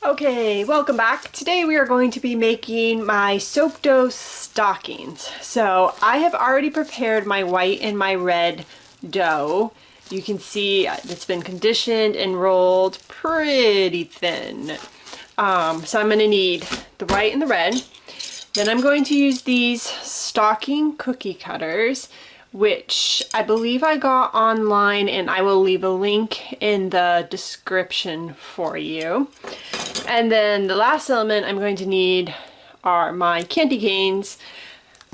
Okay, welcome back. Today we are going to be making my soap dough stockings. So I have already prepared my white and my red dough. You can see it's been conditioned and rolled pretty thin. So I'm going to need the white and the red. Then I'm going to use these stocking cookie cutters, which I believe I got online, and I will leave a link in the description for you. And then the last element I'm going to need are my candy canes.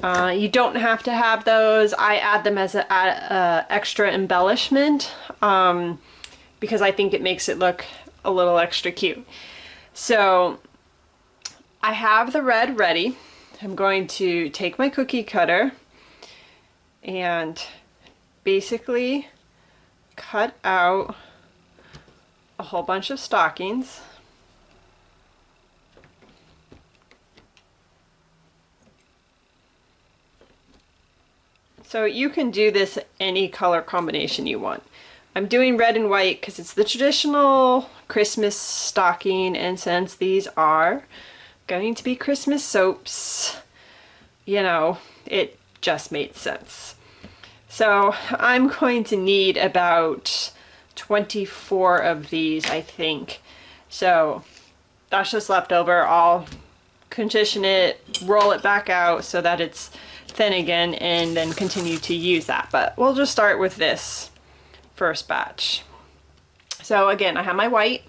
You don't have to have those. I add them as an extra embellishment because I think it makes it look a little extra cute. So I have the red ready. I'm going to take my cookie cutter and basically cut out a whole bunch of stockings. So you can do this any color combination you want. I'm doing red and white because it's the traditional Christmas stocking, and since these are going to be Christmas soaps, you know, it just made sense. So I'm going to need about 24 of these, I think. So that's just left over. I'll condition it, roll it back out so that it's thin again, and then continue to use that. But we'll just start with this first batch. So again, I have my white,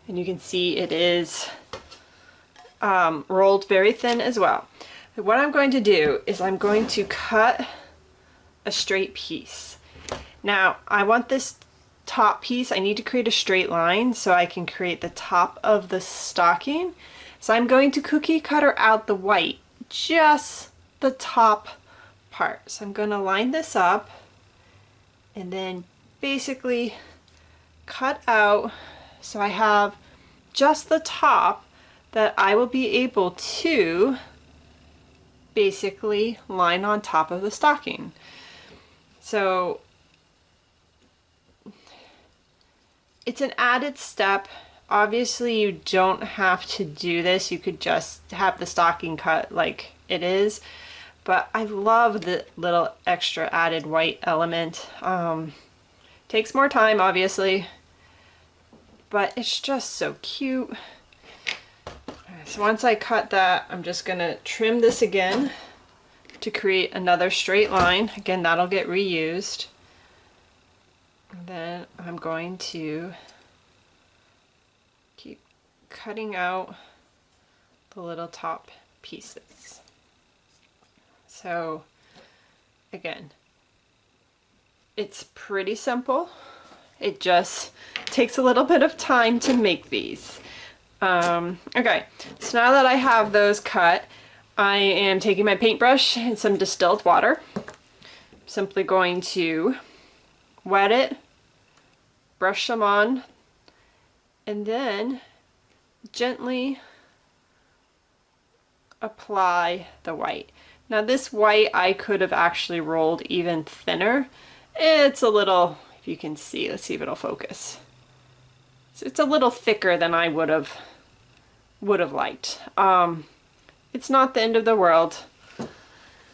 and you can see it is rolled very thin as well. What I'm going to do is I'm going to cut a straight piece. Now I want this top piece, I need to create a straight line so I can create the top of the stocking. So I'm going to cookie cutter out the white, just the top part. So I'm going to line this up and then basically cut out so I have just the top that I will be able to basically line on top of the stocking. So it's an added step. Obviously you don't have to do this. You could just have the stocking cut like it is, but I love the little extra added white element. Takes more time obviously, but it's just so cute. So once I cut that, I'm just gonna trim this again to create another straight line. Again, that'll get reused. And then I'm going to keep cutting out the little top pieces. So again, it's pretty simple. It just takes a little bit of time to make these. Okay, so now that I have those cut, I am taking my paintbrush and some distilled water. I'm simply going to wet it, brush them on, and then gently apply the white. Now this white I could have actually rolled even thinner. It's a little, if you can see, let's see if it'll focus. So it's a little thicker than I would have liked. It's not the end of the world.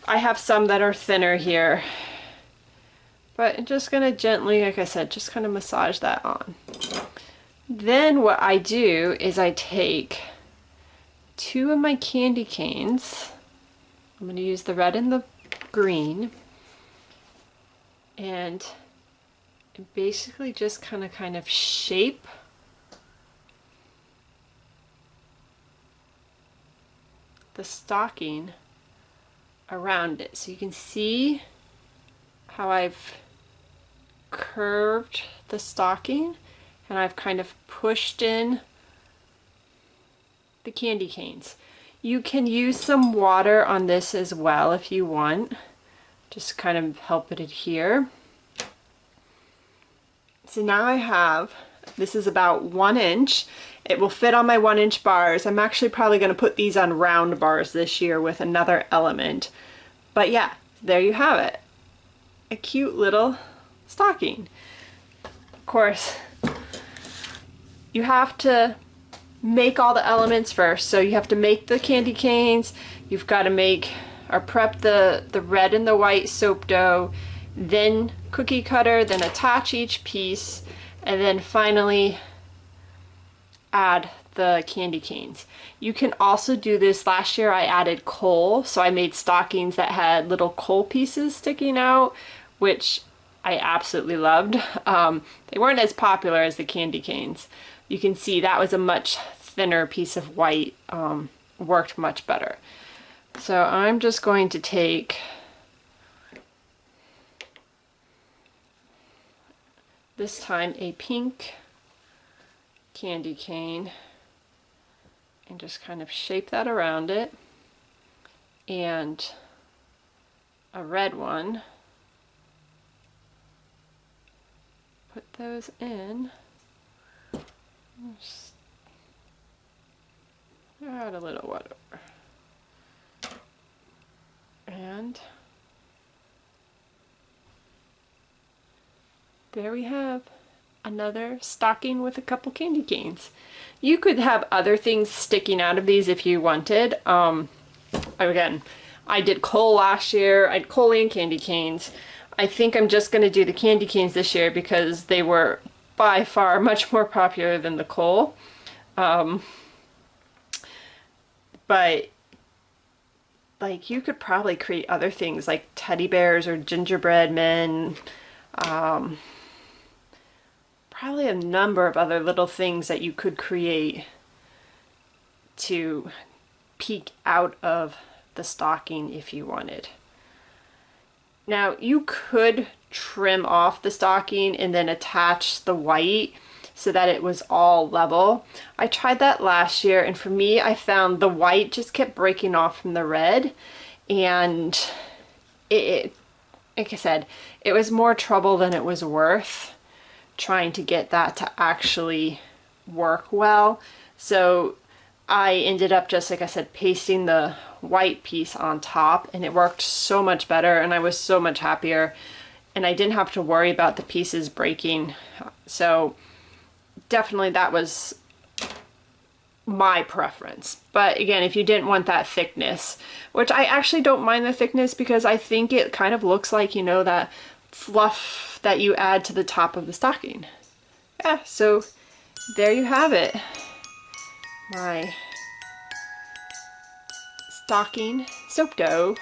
I have some that are thinner here, but I'm just gonna gently, like I said, just kind of massage that on. Then what I do is I take two of my candy canes. I'm going to use the red and the green, and basically just kind of shape the stocking around it. So you can see how I've curved the stocking, and I've kind of pushed in the candy canes. You can use some water on this as well if you want, just kind of help it adhere. So now I have, this is about 1 inch. It will fit on my 1-inch bars. I'm actually probably going to put these on round bars this year with another element. But yeah, there you have it. A cute little stocking. Of course, you have to make all the elements first. So you have to make the candy canes, you've got to make or prep the red and the white soap dough, then cookie cutter, then attach each piece, and then finally add the candy canes. You can also do this. Last year I added coal, so I made stockings that had little coal pieces sticking out, which I absolutely loved. They weren't as popular as the candy canes. You can see that was a much thinner piece of white, worked much better. So I'm just going to take this time a pink candy cane and just kind of shape that around it, and a red one. Put those in. Just add a little whatever. And there we have another stocking with a couple candy canes. You could have other things sticking out of these if you wanted. Again, I did coal last year. I had coal and candy canes. I think I'm just going to do the candy canes this year because they were by far much more popular than the coal. But like, you could probably create other things like teddy bears or gingerbread men. Probably a number of other little things that you could create to peek out of the stocking if you wanted. Now you could trim off the stocking and then attach the white so that it was all level. I tried that last year, and for me, I found the white just kept breaking off from the red, and it like I said, it was more trouble than it was worth trying to get that to actually work well. So I ended up just, like I said, pasting the white piece on top, and it worked so much better, and I was so much happier, and I didn't have to worry about the pieces breaking. So definitely that was my preference. But again, if you didn't want that thickness, which I actually don't mind the thickness because I think it kind of looks like, you know, that fluff that you add to the top of the stocking. Yeah, so there you have it. My stocking soap dough.